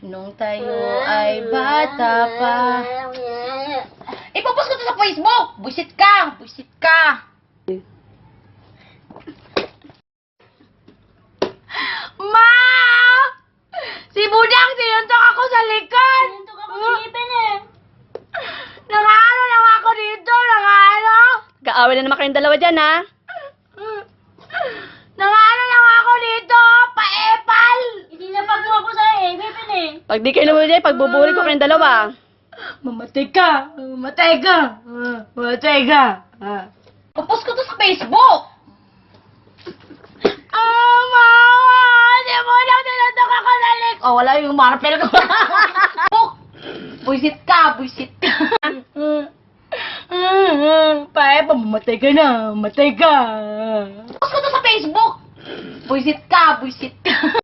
Nung tayo ay bata pa. Ipopost ko to sa Facebook! Buisit ka! Buisit ka! Ma! Si Budang, sinuntok ako sa likod! Sinuntok ako sa ngipin eh. Nangano lang ako dito, nangano? Kaaway na naman kayong dalawa dyan, ha? Nangano lang ako dito, paepal! Itinapag mo ako sa ngipin eh. Pag di kayo lumuli dyan, pagbubuli ko kayong dalawa. Mamatay ka! Mamatay ka! Mamatay ka! Ipopost ko to sa Facebook! Mama! Si Budang, sinuntok ako sa likod! Oh, wala yung marpel ko. Buisit ka! Buisit ka! Paepal, mamatay ka na! Mamatay ka! Ipopost ko to sa Facebook! Buisit ka! Buisit ka!